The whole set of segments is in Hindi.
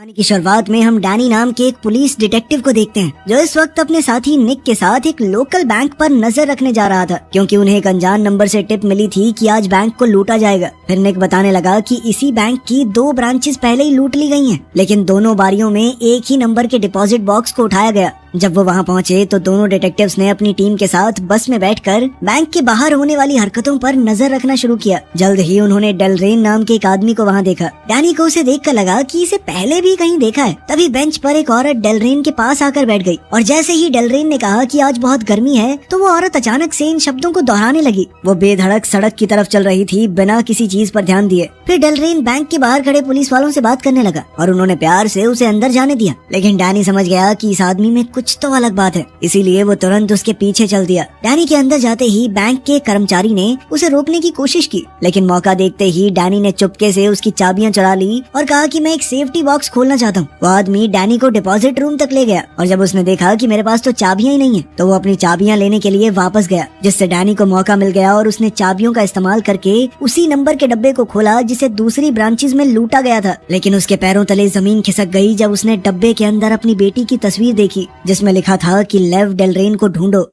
कहानी की शुरुआत में हम डैनी नाम के एक पुलिस डिटेक्टिव को देखते हैं जो इस वक्त अपने साथी निक के साथ एक लोकल बैंक पर नजर रखने जा रहा था, क्योंकि उन्हें एक अनजान नंबर से टिप मिली थी कि आज बैंक को लूटा जाएगा। फिर निक बताने लगा कि इसी बैंक की 2 ब्रांचेस पहले ही लूट ली गई हैं, लेकिन दोनों बारियों में एक ही नंबर के डिपॉजिट बॉक्स को उठाया गया। जब वो वहाँ पहुँचे तो दोनों डिटेक्टिव्स ने अपनी टीम के साथ बस में बैठकर बैंक के बाहर होने वाली हरकतों पर नजर रखना शुरू किया। जल्द ही उन्होंने डेलरेन नाम के एक आदमी को वहाँ देखा। डैनी को उसे देखकर लगा कि इसे पहले भी कहीं देखा है। तभी बेंच पर एक औरत डेलरेन के पास आकर बैठ गई और जैसे ही डेलरेन ने कहा कि आज बहुत गर्मी है तो वो औरत अचानक से इन शब्दों को दोहराने लगी। वो बेधड़क सड़क की तरफ चल रही थी बिना किसी चीज पर ध्यान दिए। फिर डेलरेन बैंक के बाहर खड़े पुलिस वालों से बात करने लगा और उन्होंने प्यार से उसे अंदर जाने दिया, लेकिन डैनी समझ गया कि इस आदमी में कुछ तो अलग बात है, इसीलिए वो तुरंत उसके पीछे चल दिया। डैनी के अंदर जाते ही बैंक के कर्मचारी ने उसे रोकने की कोशिश की, लेकिन मौका देखते ही डैनी ने चुपके से उसकी चाबियां चुरा ली और कहा कि मैं एक सेफ्टी बॉक्स खोलना चाहता हूँ। वो आदमी डैनी को डिपॉजिट रूम तक ले गया और जब उसने देखा कि मेरे पास तो चाबियां ही नहीं है तो वो अपनी चाबियां लेने के लिए वापस गया, जिससे डैनी को मौका मिल गया और उसने चाबियों का इस्तेमाल करके उसी नंबर के डब्बे को खोला जिसे दूसरी ब्रांचेस में लूटा गया था। लेकिन उसके पैरों तले जमीन खिसक गई जब उसने डब्बे के अंदर अपनी बेटी की तस्वीर देखी जिसमें लिखा था कि लेव डेलरेन को ढूंढो।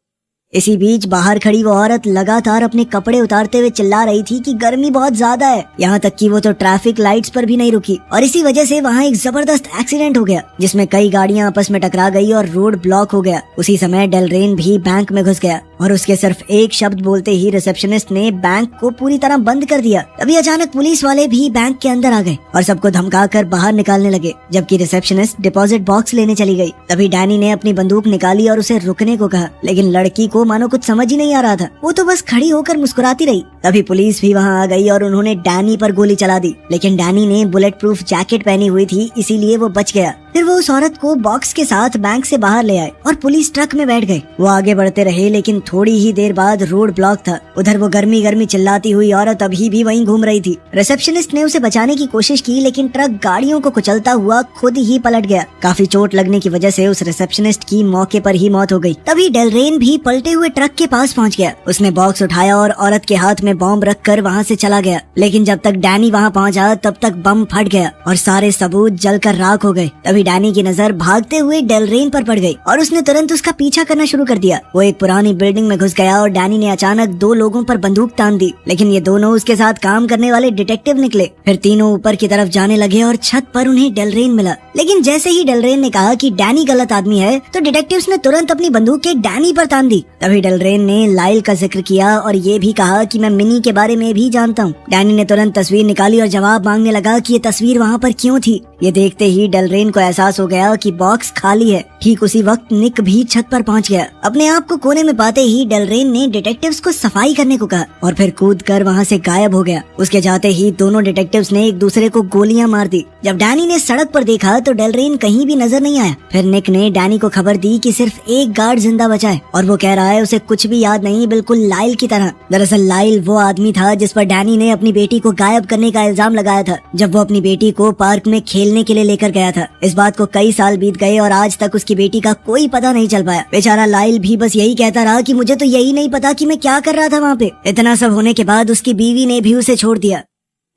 इसी बीच बाहर खड़ी वो औरत लगातार अपने कपड़े उतारते हुए चिल्ला रही थी कि गर्मी बहुत ज्यादा है, यहाँ तक कि वो तो ट्रैफिक लाइट्स पर भी नहीं रुकी और इसी वजह से वहाँ एक जबरदस्त एक्सीडेंट हो गया जिसमें कई गाड़ियाँ आपस में टकरा गई और रोड ब्लॉक हो गया। उसी समय डेलरेन भी बैंक में घुस गया और उसके सिर्फ एक शब्द बोलते ही रिसेप्शनिस्ट ने बैंक को पूरी तरह बंद कर दिया। तभी अचानक पुलिस वाले भी बैंक के अंदर आ गए और सबको धमकाकर बाहर निकालने लगे, जबकि रिसेप्शनिस्ट डिपॉजिट बॉक्स लेने चली गई। तभी डैनी ने अपनी बंदूक निकाली और उसे रुकने को कहा, लेकिन लड़की को मानो कुछ समझ ही नहीं आ रहा था, वो तो बस खड़ी होकर मुस्कुराती रही। तभी पुलिस भी वहाँ आ गई और उन्होंने डैनी पर गोली चला दी, लेकिन डैनी ने बुलेट प्रूफ जैकेट पहनी हुई थी इसीलिए वो बच गया। फिर वो उस औरत को बॉक्स के साथ बैंक से बाहर ले आए और पुलिस ट्रक में बैठ गए। वो आगे बढ़ते रहे लेकिन थोड़ी ही देर बाद रोड ब्लॉक था। उधर वो गर्मी गर्मी चिल्लाती हुई औरत अभी भी वहीं घूम रही थी। रिसेप्शनिस्ट ने उसे बचाने की कोशिश की, लेकिन ट्रक गाड़ियों को कुचलता हुआ खुद ही पलट गया। काफी चोट लगने की वजह से उस रिसेप्शनिस्ट की मौके पर ही मौत हो गई। तभी डेलरेन भी पलटे हुए ट्रक के पास पहुंच गया। उसने बॉक्स उठाया और औरत के हाथ में बॉम्ब रखकर वहां से चला गया, लेकिन जब तक डैनी वहां पहुंचा तब तक बम फट गया और सारे सबूत जलकर राख हो गए। तभी डैनी की नजर भागते हुए डेलरेन पर पड़ गई और उसने तुरंत उसका पीछा करना शुरू कर दिया। वो एक पुरानी बिल्डिंग में घुस गया और डैनी ने अचानक 2 लोगों पर बंदूक तान दी, लेकिन ये दोनों उसके साथ काम करने वाले डिटेक्टिव निकले। फिर तीनों ऊपर की तरफ जाने लगे और छत पर उन्हें डेलरेन मिला, लेकिन जैसे ही डेलरेन ने कहा कि डैनी गलत आदमी है तो डिटेक्टिव्स ने तुरंत अपनी बंदूक डैनी पर तान दी। तभी डेलरेन ने लाइल का जिक्र किया और ये भी कहा कि मैं मिनी के बारे में भी जानता हूँ। डैनी ने तुरंत तस्वीर निकाली और जवाब मांगने लगा कि ये तस्वीर वहाँ पर क्यों थी। ये देखते ही डेलरेन को एहसास हो गया कि बॉक्स खाली है। ठीक उसी वक्त निक भी छत पर पहुंच गया। अपने आप को कोने में पाते ही डेलरेन ने डिटेक्टिव्स को सफाई करने को कहा और फिर कूदकर वहां से गायब हो गया। उसके जाते ही दोनों डिटेक्टिव्स ने एक दूसरे को गोलियां मार दी। जब डैनी ने सड़क पर देखा तो डेलरेन कहीं भी नजर नहीं आया। फिर निक ने डैनी को खबर दी कि सिर्फ एक गार्ड जिंदा बचा है और वो कह रहा है उसे कुछ भी याद नहीं, बिल्कुल लाइल की तरह। दरअसल लाइल वो आदमी था जिस पर डैनी ने अपनी बेटी को गायब करने का इल्जाम लगाया था जब वो अपनी बेटी को पार्क में खेलने के लिए लेकर गया था। इस बात को कई साल बीत गए और आज तक उसकी बेटी का कोई पता नहीं चल पाया। बेचारा लाइल भी बस यही कहता रहा कि मुझे तो यही नहीं पता कि मैं क्या कर रहा था वहाँ पे। इतना सब होने के बाद उसकी बीवी ने भी उसे छोड़ दिया।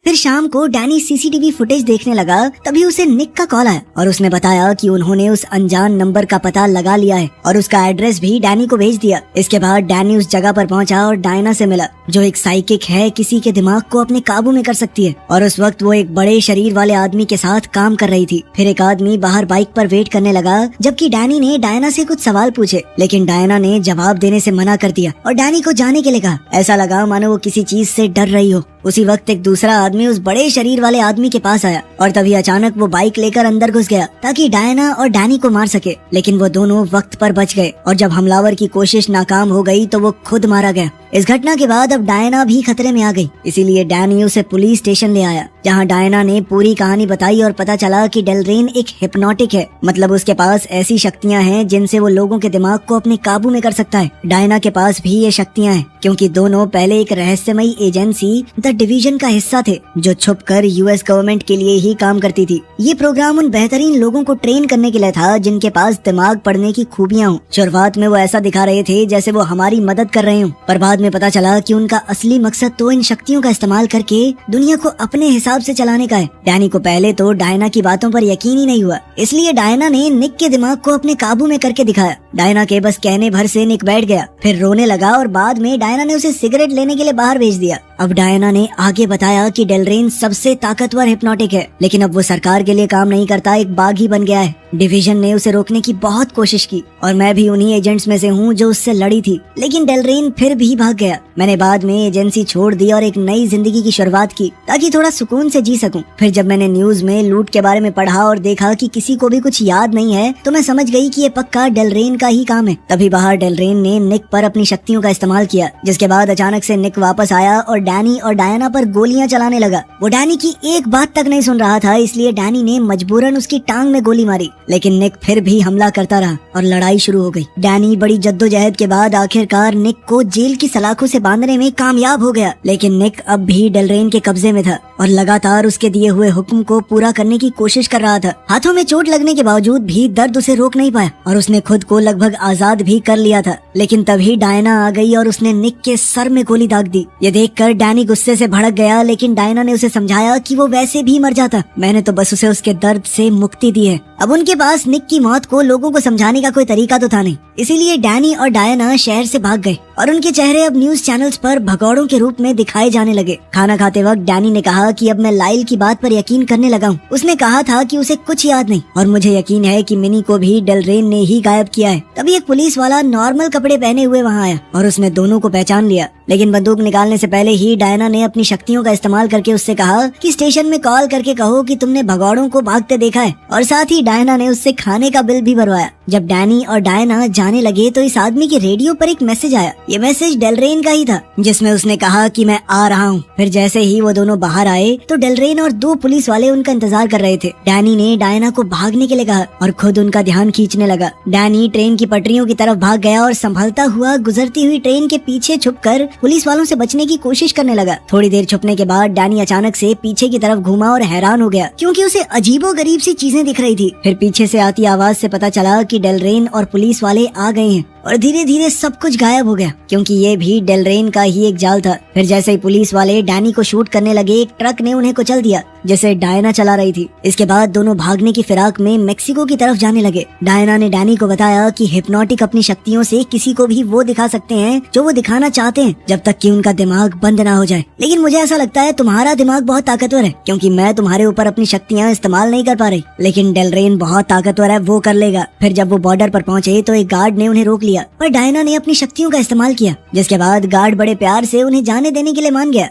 फिर शाम को डैनी सीसीटीवी फुटेज देखने लगा, तभी उसे निक का कॉल आया और उसने बताया कि उन्होंने उस अनजान नंबर का पता लगा लिया है और उसका एड्रेस भी डैनी को भेज दिया। इसके बाद डैनी उस जगह पर पहुंचा और डायना से मिला, जो एक साइकिक है, किसी के दिमाग को अपने काबू में कर सकती है। और उस वक्त वो एक बड़े शरीर वाले आदमी के साथ काम कर रही थी। फिर एक आदमी बाहर बाइक पर वेट करने लगा, जबकि डैनी ने डायना से कुछ सवाल पूछे, लेकिन डायना ने जवाब देने से मना कर दिया और डैनी को जाने के लिए कहा। ऐसा लगा मानो वो किसी चीज से डर रही हो। उसी वक्त एक दूसरा आदमी उस बड़े शरीर वाले आदमी के पास आया और तभी अचानक वो बाइक लेकर अंदर घुस गया ताकि डायना और डैनी को मार सके, लेकिन वो दोनों वक्त पर बच गए और जब हमलावर की कोशिश नाकाम हो गई तो वो खुद मारा गया। इस घटना के बाद अब डायना भी खतरे में आ गई, इसीलिए डैनी उसे पुलिस स्टेशन ले आया, जहां डायना ने पूरी कहानी बताई और पता चला कि डेलरेन एक हिप्नोटिक है, मतलब उसके पास ऐसी शक्तियां हैं जिनसे वो लोगों के दिमाग को अपने काबू में कर सकता है। डायना के पास भी ये शक्तियां हैं क्योंकि दोनों पहले एक रहस्यमयी एजेंसी द डिवीजन का हिस्सा थे, जो छुपकर यूएस गवर्नमेंट के लिए ही काम करती थी। ये प्रोग्राम उन बेहतरीन लोगों को ट्रेन करने के लिए था जिनके पास दिमाग पढ़ने की खूबियाँ हों। शुरुआत में वो ऐसा दिखा रहे थे जैसे वो हमारी मदद कर रहे हों, पर बाद में पता चला कि उनका असली मकसद तो इन शक्तियों का इस्तेमाल करके दुनिया को अपने हिसाब से चलाने का है। डैनी को पहले तो डायना की बातों पर यकीन ही नहीं हुआ, इसलिए डायना ने निक के दिमाग को अपने काबू में करके दिखाया। डायना के बस कहने भर से निक बैठ गया, फिर रोने लगा और बाद में डायना ने उसे सिगरेट लेने के लिए बाहर भेज दिया। अब डायना ने आगे बताया कि डेलरेन सबसे ताकतवर हिप्नोटिक है, लेकिन अब वो सरकार के लिए काम नहीं करता, एक बागी बन गया है। डिवीजन ने उसे रोकने की बहुत कोशिश की और मैं भी उन्हीं एजेंट्स में से हूँ जो उससे लड़ी थी, लेकिन डेलरेन फिर भी भाग गया। मैंने बाद में एजेंसी छोड़ दी और एक नई जिंदगी की शुरुआत की ताकि थोड़ा सुकून से जी सकूं। फिर जब मैंने न्यूज में लूट के बारे में पढ़ा और देखा कि किसी को भी कुछ याद नहीं है तो मैं समझ गई कि ये पक्का डेलरेन का ही काम है। तभी बाहर डेलरेन ने निक पर अपनी शक्तियों का इस्तेमाल किया, जिसके बाद अचानक से निक वापस आया और डैनी और डायना पर गोलियां चलाने लगा। वो डैनी की एक बात तक नहीं सुन रहा था, इसलिए डैनी ने मजबूरन उसकी टांग में गोली मारी, लेकिन निक फिर भी हमला करता रहा और लड़ाई शुरू हो गई। डैनी बड़ी जद्दोजहद के बाद आखिरकार निक को जेल की सलाखों से बांधने में कामयाब हो गया, लेकिन निक अब भी डेलरेन के कब्जे में था और लगातार उसके दिए हुए हुक्म को पूरा करने की कोशिश कर रहा था। हाथों में चोट लगने के बावजूद भी दर्द उसे रोक नहीं पाया और उसने खुद को लगभग आजाद भी कर लिया था, लेकिन तभी डायना आ गई और उसने निक के सर में गोली दाग दी। ये देखकर डैनी गुस्से से भड़क गया, लेकिन डायना ने उसे समझाया कि वो वैसे भी मर जाता, मैंने तो बस उसे उसके दर्द से मुक्ति दी है। अब उनके पास निक की मौत को लोगों को समझाने का कोई तरीका तो था नहीं, इसीलिए डैनी और डायना शहर से भाग गए और उनके चेहरे अब न्यूज चैनल्स पर भगौड़ों के रूप में दिखाए जाने लगे। खाना खाते वक्त डैनी ने कहा कि अब मैं लाइल की बात पर यकीन करने लगा हूँ। उसने कहा था कि उसे कुछ याद नहीं और मुझे यकीन है कि मिनी को भी डेलरेन ने ही गायब किया है। तभी एक पुलिस वाला नॉर्मल कपड़े पहने हुए वहाँ आया और उसने दोनों को पहचान लिया, लेकिन बंदूक निकालने से पहले ही डायना ने अपनी शक्तियों का इस्तेमाल करके उससे कहा कि स्टेशन में कॉल करके कहो कि तुमने भगौड़ों को भागते देखा है, और साथ ही डायना ने उससे खाने का बिल भी भरवाया। जब डैनी और डायना जाने लगे तो इस आदमी के रेडियो पर एक मैसेज आया। ये मैसेज डेलरेन का ही था, जिसमें उसने कहा कि मैं आ रहा हूँ। फिर जैसे ही वो दोनों बाहर आए तो डेलरेन और दो पुलिस वाले उनका इंतजार कर रहे थे। डैनी ने डायना को भागने के लिए कहा और खुद उनका ध्यान खींचने लगा। डैनी ट्रेन की पटरियों की तरफ भाग गया और संभलता हुआ गुजरती हुई ट्रेन के पीछे छुपकर पुलिस वालों से बचने की कोशिश करने लगा। थोड़ी देर छुपने के बाद डैनी अचानक से पीछे की तरफ घूमा और हैरान हो गया, क्योंकि उसे अजीबोगरीब सी चीजें दिख रही थी। फिर पीछे से आती आवाज से पता चला कि डेलरेन और पुलिस वाले आ गए हैं और धीरे धीरे सब कुछ गायब हो गया, क्योंकि ये भी डेलरेन का ही एक जाल था। फिर जैसे ही पुलिस वाले डैनी को शूट करने लगे, एक ट्रक ने उन्हें कुचल दिया जैसे डायना चला रही थी। इसके बाद दोनों भागने की फिराक में मेक्सिको की तरफ जाने लगे। डायना ने डैनी को बताया कि हिप्नोटिक अपनी शक्तियों से किसी को भी वो दिखा सकते हैं जो वो दिखाना चाहते हैं, जब तक कि उनका दिमाग बंद ना हो जाए। लेकिन मुझे ऐसा लगता है तुम्हारा दिमाग बहुत ताकतवर है, क्योंकि मैं तुम्हारे ऊपर अपनी शक्तियाँ इस्तेमाल नहीं कर पा रही, लेकिन डेलरेन बहुत ताकतवर है, वो कर लेगा। फिर जब वो बॉर्डर पर पहुँचे तो एक गार्ड ने उन्हें रोक लिया, पर डायना ने अपनी शक्तियों का इस्तेमाल किया, जिसके बाद गार्ड बड़े प्यार से उन्हें जाने देने के लिए मान गया।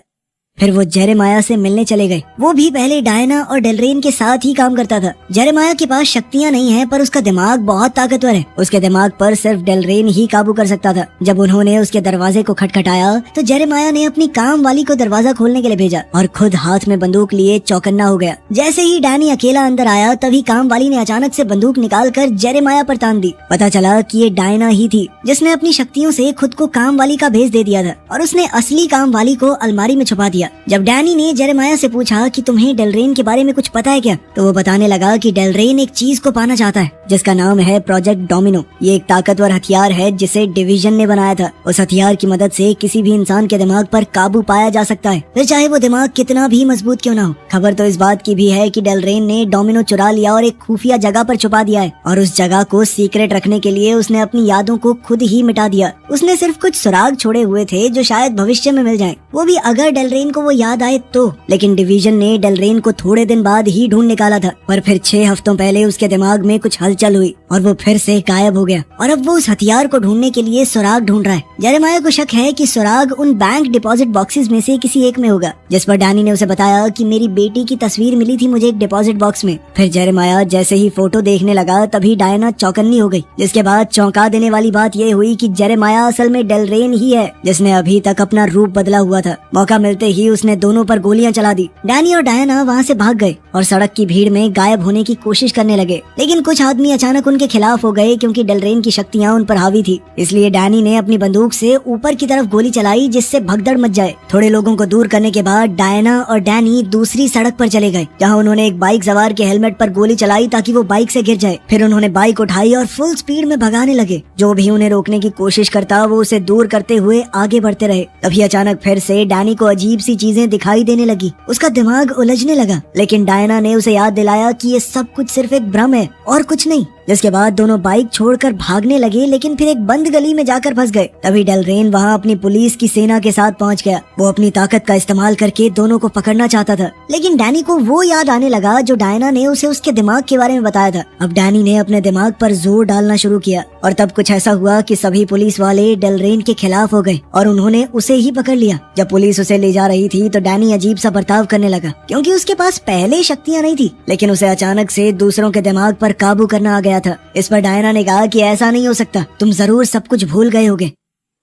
फिर वो जेरेमाया से मिलने चले गए। वो भी पहले डायना और डेलरेन के साथ ही काम करता था। जेरेमाया के पास शक्तियाँ नहीं है, पर उसका दिमाग बहुत ताकतवर है। उसके दिमाग पर सिर्फ डेलरेन ही काबू कर सकता था। जब उन्होंने उसके दरवाजे को खटखटाया तो जेरेमाया ने अपनी काम वाली को दरवाजा खोलने के लिए भेजा और खुद हाथ में बंदूक लिए चौकन्ना हो गया। जैसे ही डैनी अकेला अंदर आया, तभी काम वाली ने अचानक से बंदूक निकाल कर जेरेमाया पर तान दी। पता चला कि ये डायना ही थी, जिसने अपनी शक्तियों से खुद को काम वाली का भेज दे दिया था और उसने असली काम वाली को अलमारी में छुपा दिया। जब डैनी ने जेरेमाया से पूछा कि तुम्हें डेलरेन के बारे में कुछ पता है क्या, तो वो बताने लगा कि डेलरेन एक चीज को पाना चाहता है जिसका नाम है प्रोजेक्ट डोमिनो। ये एक ताकतवर हथियार है जिसे डिवीजन ने बनाया था। उस हथियार की मदद से किसी भी इंसान के दिमाग पर काबू पाया जा सकता है, फिर चाहे वो दिमाग कितना भी मजबूत क्यों ना हो। खबर तो इस बात की भी है कि डेलरेन ने डोमिनो चुरा लिया और एक खुफिया जगह पर छुपा दिया है, और उस जगह को सीक्रेट रखने के लिए उसने अपनी यादों को खुद ही मिटा दिया। उसने सिर्फ कुछ सुराग छोड़े हुए थे जो शायद भविष्य में मिल जाएं, वो भी अगर डेलरेन को वो याद आए तो। लेकिन डिवीजन ने डेलरेन को थोड़े दिन बाद ही ढूंढ निकाला था, पर फिर 6 हफ्तों पहले उसके दिमाग में कुछ हलचल हुई और वो फिर से गायब हो गया, और अब वो उस हथियार को ढूंढने के लिए सुराग ढूंढ रहा है। जेरेमाया को शक है कि सुराग उन बैंक डिपॉजिट बॉक्सेस में से किसी एक में होगा, जिस पर डैनी ने उसे बताया कि मेरी बेटी की तस्वीर मिली थी मुझे एक डिपॉजिट बॉक्स में। फिर जेरेमाया जैसे ही फोटो देखने लगा, तभी डायना चौकन्नी हो गई, जिसके बाद चौंका देने वाली बात ये हुई कि जेरेमाया असल में डेलरेन ही है, जिसने अभी तक अपना रूप बदला हुआ था। मौका मिलते ही ही उसने दोनों पर गोलियां चला दी। डैनी और डायना वहाँ से भाग गए और सड़क की भीड़ में गायब होने की कोशिश करने लगे। लेकिन कुछ आदमी अचानक उनके खिलाफ हो गए क्योंकि डेलरेन की शक्तियाँ उन पर हावी थी। इसलिए डैनी ने अपनी बंदूक से ऊपर की तरफ गोली चलाई जिससे भगदड़ मच जाए। थोड़े लोगों को दूर करने के बाद डायना और डैनी दूसरी सड़क पर चले गए, जहाँ उन्होंने एक बाइक सवार के हेलमेट पर गोली चलाई ताकि वो बाइक से गिर जाए। फिर उन्होंने बाइक उठाई और फुल स्पीड में भगाने लगे। जो भी उन्हें रोकने की कोशिश करता वो उसे दूर करते हुए आगे बढ़ते रहे। तभी अचानक फिर से डैनी को अजीब सी चीजें दिखाई देने लगी। उसका दिमाग उलझने लगा, लेकिन डायना ने उसे याद दिलाया कि ये सब कुछ सिर्फ एक भ्रम है और कुछ नहीं। जिसके बाद दोनों बाइक छोड़कर भागने लगे, लेकिन फिर एक बंद गली में जाकर फंस गए। तभी डेलरेन वहाँ अपनी पुलिस की सेना के साथ पहुँच गया। वो अपनी ताकत का इस्तेमाल करके दोनों को पकड़ना चाहता था, लेकिन डैनी को वो याद आने लगा जो डायना ने उसे उसके दिमाग के बारे में बताया था। अब डैनी ने अपने दिमाग पर जोर डालना शुरू किया और तब कुछ ऐसा हुआ कि सभी पुलिस वाले डेलरेन के खिलाफ हो गए और उन्होंने उसे ही पकड़ लिया। जब पुलिस उसे ले जा रही थी तो डैनी अजीब सा बर्ताव करने लगा, क्योंकि उसके पास पहले शक्तियाँ नहीं थी, लेकिन उसे अचानक से दूसरों के दिमाग पर काबू करना आ गया था। इस पर डायना ने कहा कि ऐसा नहीं हो सकता, तुम जरूर सब कुछ भूल गए होगे।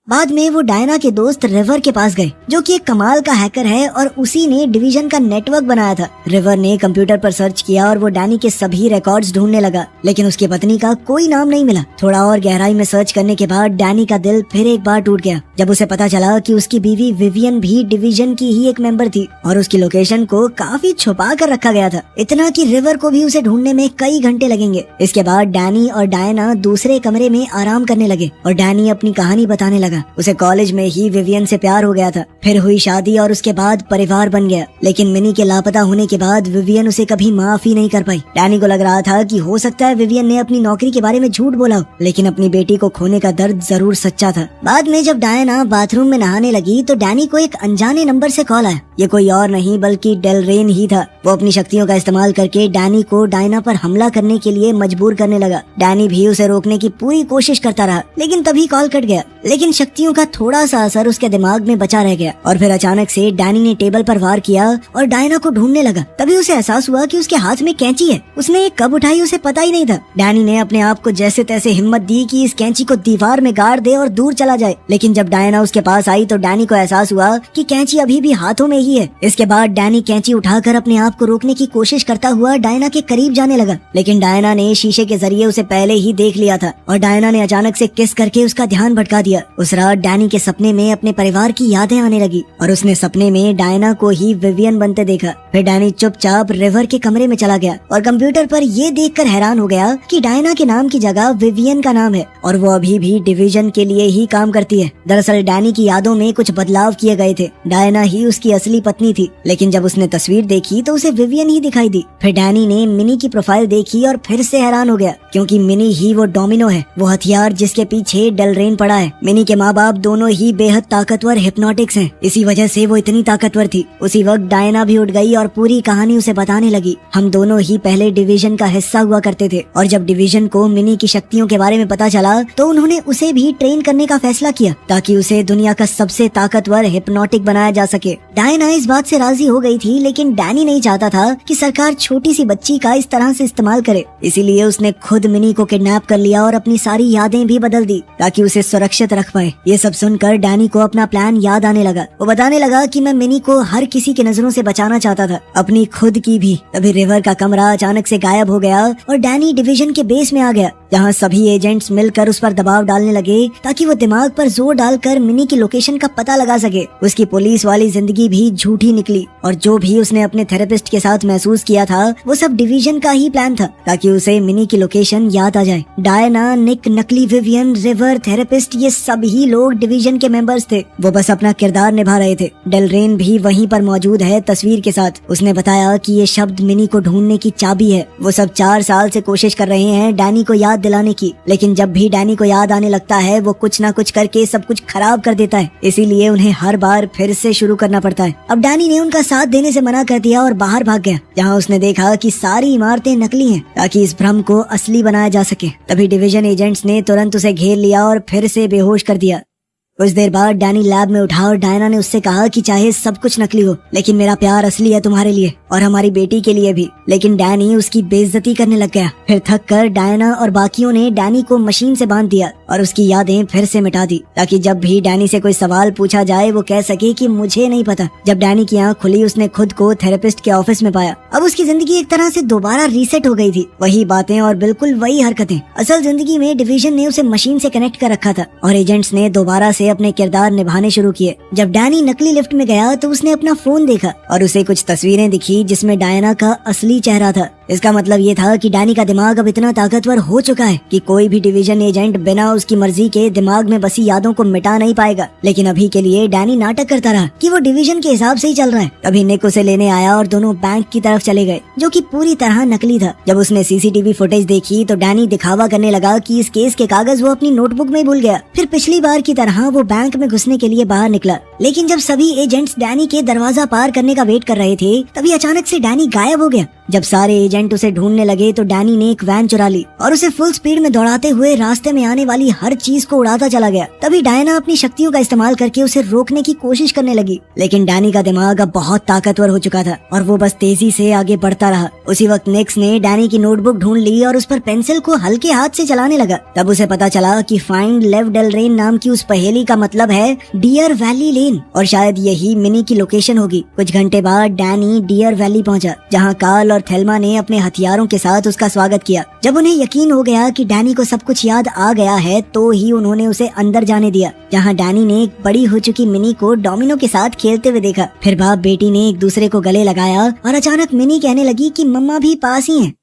बाद में वो डायना के दोस्त रिवर के पास गए, जो कि एक कमाल का हैकर है और उसी ने डिवीजन का नेटवर्क बनाया था। रिवर ने कंप्यूटर पर सर्च किया और वो डैनी के सभी रिकॉर्ड्स ढूंढने लगा, लेकिन उसकी पत्नी का कोई नाम नहीं मिला। थोड़ा और गहराई में सर्च करने के बाद डैनी का दिल फिर एक बार टूट गया जब उसे पता चला कि उसकी बीवी विवियन भी डिवीजन की ही एक मेंबर थी और उसकी लोकेशन को काफी छुपा कर रखा गया था, इतना कि रिवर को भी उसे ढूंढने में कई घंटे लगेंगे। इसके बाद डैनी और डायना दूसरे कमरे में आराम करने लगे और डैनी अपनी कहानी बताने लगा। उसे कॉलेज में ही विवियन से प्यार हो गया था, फिर हुई शादी और उसके बाद परिवार बन गया, लेकिन मिनी के लापता होने के बाद विवियन उसे कभी माफ ही नहीं कर पाई। डैनी को लग रहा था कि हो सकता है विवियन ने अपनी नौकरी के बारे में झूठ बोला हो, लेकिन अपनी बेटी को खोने का दर्द जरूर सच्चा था। बाद में जब डायना बाथरूम में नहाने लगी तो डैनी को एक अनजाने नंबर से कॉल आया। ये कोई और नहीं बल्कि डेलरेन ही था। वो अपनी शक्तियों का इस्तेमाल करके डैनी को डायना पर हमला करने के लिए मजबूर करने लगा। डैनी भी उसे रोकने की पूरी कोशिश करता रहा, लेकिन तभी कॉल कट गया। लेकिन शक्तियों का थोड़ा सा असर उसके दिमाग में बचा रह गया और फिर अचानक से डैनी ने टेबल पर वार किया और डायना को ढूंढने लगा। तभी उसे एहसास हुआ कि उसके हाथ में कैंची है। उसने ये कब उठाई उसे पता ही नहीं था। डैनी ने अपने आप को जैसे तैसे हिम्मत दी कि इस कैंची को दीवार में गाड़ दे और दूर चला जाए, लेकिन जब डायना उसके पास आई तो डैनी को एहसास हुआ कि कैंची अभी भी हाथों में ही है। इसके बाद डैनी कैंची उठाकर अपने आप को रोकने की कोशिश करता हुआ डायना के करीब जाने लगा, लेकिन डायना ने शीशे के जरिए उसे पहले ही देख लिया था और डायना ने अचानक से किस करके उसका ध्यान भटका दिया। उस रात डैनी के सपने में अपने परिवार की यादें आने लगी और उसने सपने में डायना को ही विवियन बनते देखा। फिर डैनी चुपचाप रिवर के कमरे में चला गया और कंप्यूटर पर ये देखकर हैरान हो गया कि डायना के नाम की जगह विवियन का नाम है और वो अभी भी डिवीजन के लिए ही काम करती है। दरअसल डैनी की यादों में कुछ बदलाव किए गए थे। डायना ही उसकी असली पत्नी थी, लेकिन जब उसने तस्वीर देखी तो उसे विवियन ही दिखाई दी। फिर डैनी ने मिनी की प्रोफाइल देखी और फिर से हैरान हो गया, क्योंकि मिनी ही वो डोमिनो है, वो हथियार जिसके पीछे डेलरेन पड़ा है। मिनी के माँ बाप दोनों ही बेहद ताकतवर हिप्नोटिक्स हैं, इसी वजह से वो इतनी ताकतवर थी। उसी वक्त डायना भी उठ गई और पूरी कहानी उसे बताने लगी। हम दोनों ही पहले डिवीजन का हिस्सा हुआ करते थे और जब डिवीजन को मिनी की शक्तियों के बारे में पता चला तो उन्होंने उसे भी ट्रेन करने का फैसला किया ताकि उसे दुनिया का सबसे ताकतवर हिप्नोटिक बनाया जा सके। डायना इस बात से राजी हो गई थी, लेकिन डैनी नहीं चाहता था कि सरकार छोटी सी बच्ची का इस तरह से इस्तेमाल करे। इसीलिए उसने खुद मिनी को किडनैप कर लिया और अपनी सारी यादें भी बदल दी ताकि उसे सुरक्षित रख पाए। ये सब सुनकर डैनी को अपना प्लान याद आने लगा। वो बताने लगा कि मैं मिनी को हर किसी की नजरों से बचाना चाहता था, अपनी खुद की भी। तभी रिवर का कमरा अचानक से गायब हो गया और डैनी डिवीजन के बेस में आ गया, जहाँ सभी एजेंट्स मिलकर उस पर दबाव डालने लगे ताकि वो दिमाग पर जोर डालकर मिनी की लोकेशन का पता लगा सके। उसकी पुलिस वाली जिंदगी भी झूठी निकली और जो भी उसने अपने थेरेपिस्ट के साथ महसूस किया था वो सब डिवीजन का ही प्लान था ताकि उसे मिनी की लोकेशन याद आ जाए। डायना, निक, नकली विवियन, रिवर, थेरेपिस्ट, ये सभी लोग डिवीजन के मेंबर्स थे। वो बस अपना किरदार निभा रहे थे। डेलरेन भी वहीं पर मौजूद है तस्वीर के साथ। उसने बताया कि ये शब्द मिनी को ढूंढने की चाबी है। वो सब 4 साल से कोशिश कर रहे हैं डैनी को याद दिलाने की, लेकिन जब भी डैनी को याद आने लगता है वो कुछ ना कुछ करके सब कुछ खराब कर देता है। इसीलिए उन्हें हर बार फिर से शुरू करना पड़ता है। अब डैनी ने उनका साथ देने से मना कर दिया और बाहर भाग गया, जहाँ उसने देखा कि सारी इमारतें नकली हैं ताकि इस भ्रम को असली बनाया जा सके। तभी डिवीजन एजेंट्स ने तुरंत उसे घेर लिया और फिर से बेहोश कर दिया। कुछ देर बाद डैनी लैब में उठा और डायना ने उससे कहा कि चाहे सब कुछ नकली हो, लेकिन मेरा प्यार असली है तुम्हारे लिए और हमारी बेटी के लिए भी। लेकिन डैनी उसकी बेइज्जती करने लग गया। फिर थक कर डायना और बाकियों ने डैनी को मशीन से बांध दिया और उसकी यादें फिर से मिटा दी, ताकि जब भी डैनी से कोई सवाल पूछा जाए वो कह सके कि मुझे नहीं पता। जब डैनी की आंख खुली उसने खुद को थेरेपिस्ट के ऑफिस में पाया। अब उसकी जिंदगी एक तरह से दोबारा रीसेट हो गई थी। वही बातें और बिल्कुल वही हरकतें। असल जिंदगी में डिवीजन ने उसे मशीन से कनेक्ट कर रखा था और एजेंट्स ने दोबारा से अपने किरदार निभाने शुरू किए। जब डैनी नकली लिफ्ट में गया तो उसने अपना फोन देखा और उसे कुछ तस्वीरें दिखी जिसमें डायना का असली चेहरा था। इसका मतलब ये था कि डैनी का दिमाग अब इतना ताकतवर हो चुका है कि कोई भी डिवीजन एजेंट बिना उसकी मर्जी के दिमाग में बसी यादों को मिटा नहीं पाएगा। लेकिन अभी के लिए डैनी नाटक करता रहा कि वो डिवीजन के हिसाब से ही चल रहा है। तभी निक उसे लेने आया और दोनों बैंक की तरफ चले गए, जो कि पूरी तरह नकली था। जब उसने सीसीटीवी फुटेज देखी तो डैनी दिखावा करने लगा कि इस केस के कागज वो अपनी नोटबुक में भूल गया। फिर पिछली बार की तरह वो बैंक में घुसने के लिए बाहर निकला। लेकिन जब सभी एजेंट्स डैनी के दरवाजा पार करने का वेट कर रहे थे, तभी अचानक से डैनी गायब हो गया। जब सारे एजेंट उसे ढूंढने लगे तो डैनी ने एक वैन चुरा ली और उसे फुल स्पीड में दौड़ाते हुए रास्ते में आने वाली हर चीज को उड़ाता चला गया। तभी डायना अपनी शक्तियों का इस्तेमाल करके उसे रोकने की कोशिश करने लगी, लेकिन डैनी का दिमाग अब बहुत ताकतवर हो चुका था और वो बस तेजी से आगे बढ़ता रहा। उसी वक्त निक्स ने डैनी की नोटबुक ढूंढ ली और उस पर पेंसिल को हल्के हाथ से चलाने लगा। तब उसे पता चला कि फाइंड लेव डेलरेन नाम की उस पहेली का मतलब है डियर वैली लेन और शायद यही मिनी की लोकेशन होगी। कुछ घंटे बाद डैनी डियर वैली पहुंचा, जहां कार्ल और थेल्मा ने अपने हथियारों के साथ उसका स्वागत किया। जब उन्हें यकीन हो गया कि डैनी को सब कुछ याद आ गया है तो ही उन्होंने उसे अंदर जाने दिया, जहां डैनी ने एक बड़ी हो चुकी मिनी को डोमिनो के साथ खेलते हुए देखा। फिर बाप बेटी ने एक दूसरे को गले लगाया और अचानक मिनी कहने लगी कि मम्मा भी पास ही हैं।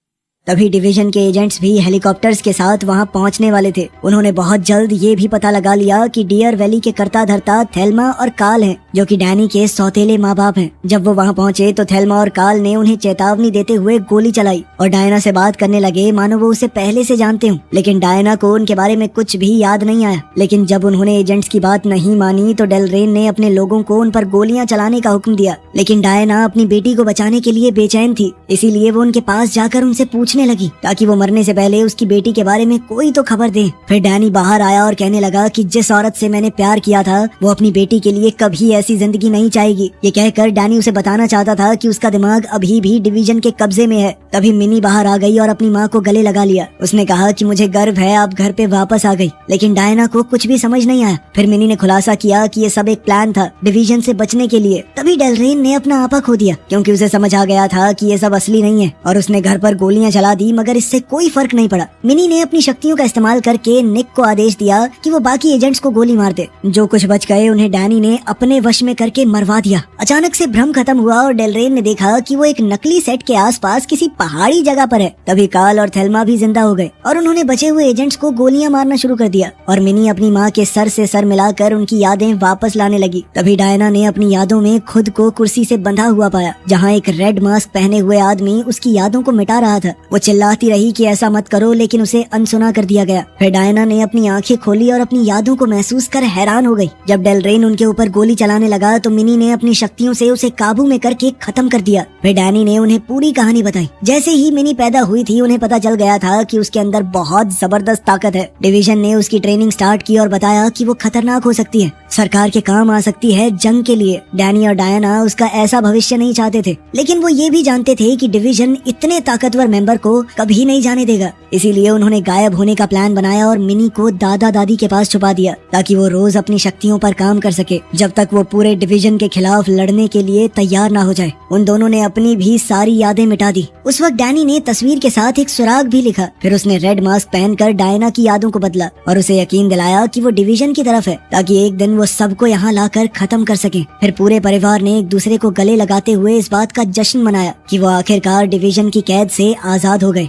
तभी डिवीजन के एजेंट्स भी हेलीकॉप्टर्स के साथ वहां पहुंचने वाले थे। उन्होंने बहुत जल्द ये भी पता लगा लिया कि डियर वैली के कर्ता धर्ता थेल्मा और कार्ल हैं, जो कि डैनी के सौतेले माँ बाप हैं। जब वो वहां पहुंचे तो थेल्मा और कार्ल ने उन्हें चेतावनी देते हुए गोली चलाई और डायना से बात करने लगे मानो वो उसे पहले से जानते हों। लेकिन डायना को उनके बारे में कुछ भी याद नहीं आया। लेकिन जब उन्होंने एजेंट्स की बात नहीं मानी तो डेलरेन ने अपने लोगों को उन पर गोलियां चलाने का हुक्म दिया। लेकिन डायना अपनी बेटी को बचाने के लिए बेचैन थी, इसीलिए वो उनके पास जाकर उनसे पूछने लगी ताकि वो मरने से पहले उसकी बेटी के बारे में कोई तो खबर दे। फिर डैनी बाहर आया और कहने लगा कि जिस औरत से मैंने प्यार किया था वो अपनी बेटी के लिए कभी ऐसी जिंदगी नहीं चाहेगी। ये कहकर डैनी उसे बताना चाहता था कि उसका दिमाग अभी भी डिवीजन के कब्जे में है। तभी मिनी बाहर आ गई और अपनी माँ को गले लगा लिया। उसने कहा कि मुझे गर्व है आप घर पे वापस आ गई। लेकिन डायना को कुछ भी समझ नहीं आया। फिर मिनी ने खुलासा किया कि ये सब एक प्लान था डिवीजन से बचने के लिए। तभी डेलरेन ने अपना आपा खो दिया, क्योंकि उसे समझ आ गया था कि ये सब असली नहीं है और उसने घर पर गोलियां चला दी, मगर इससे कोई फर्क नहीं पड़ा। मिनी ने अपनी शक्तियों का इस्तेमाल करके निक को आदेश दिया कि वो बाकी एजेंट्स को गोली मार दे। जो कुछ बच गए उन्हें डैनी ने अपने वश में करके मरवा दिया। अचानक से भ्रम खत्म हुआ और डेलरेन ने देखा कि वो एक नकली सेट के आसपास किसी पहाड़ी जगह पर है। तभी कार्ल और थेल्मा भी जिंदा हो गए और उन्होंने बचे हुए एजेंट्स को गोलियां मारना शुरू कर दिया और मिनी अपनी माँ के सर से सर मिलाकर उनकी यादें वापस लाने लगी। तभी डायना ने अपनी यादों में खुद को कुर्सी से बंधा हुआ पाया, जहाँ एक रेड मास्क पहने हुए आदमी उसकी यादों को मिटा रहा था। वो चिल्लाती रही कि ऐसा मत करो, लेकिन उसे अनसुना कर दिया गया। फिर डायना ने अपनी आंखें खोली और अपनी यादों को महसूस कर हैरान हो गई। जब डेलरेन उनके ऊपर गोली चलाने लगा तो मिनी ने अपनी शक्तियों से उसे काबू में करके खत्म कर दिया। फिर डैनी ने उन्हें पूरी कहानी बताई। जैसे ही मिनी पैदा हुई थी उन्हें पता चल गया था कि उसके अंदर बहुत जबरदस्त ताकत है। डिवीजन ने उसकी ट्रेनिंग स्टार्ट की और बताया कि वो खतरनाक हो सकती है, सरकार के काम आ सकती है जंग के लिए। डैनी और डायना उसका ऐसा भविष्य नहीं चाहते थे, लेकिन वो ये भी जानते थे कि डिवीजन इतने ताकतवर मेंबर को कभी नहीं जाने देगा। इसीलिए उन्होंने गायब होने का प्लान बनाया और मिनी को दादा दादी के पास छुपा दिया, ताकि वो रोज अपनी शक्तियों पर काम कर सके जब तक वो पूरे डिवीजन के खिलाफ लड़ने के लिए तैयार ना हो जाए। उन दोनों ने अपनी भी सारी यादें मिटा दी। उस वक्त डैनी ने तस्वीर के साथ एक सुराग भी लिखा। फिर उसने रेड मास्क पहनकर डायना की यादों को बदला और उसे यकीन दिलाया कि वो डिवीजन की तरफ है, ताकि एक दिन वो सबको यहाँ लाकर खत्म कर सके। फिर पूरे परिवार ने एक दूसरे को गले लगाते हुए इस बात का जश्न मनाया कि वो आखिरकार डिवीजन की कैद से आजाद हो गए।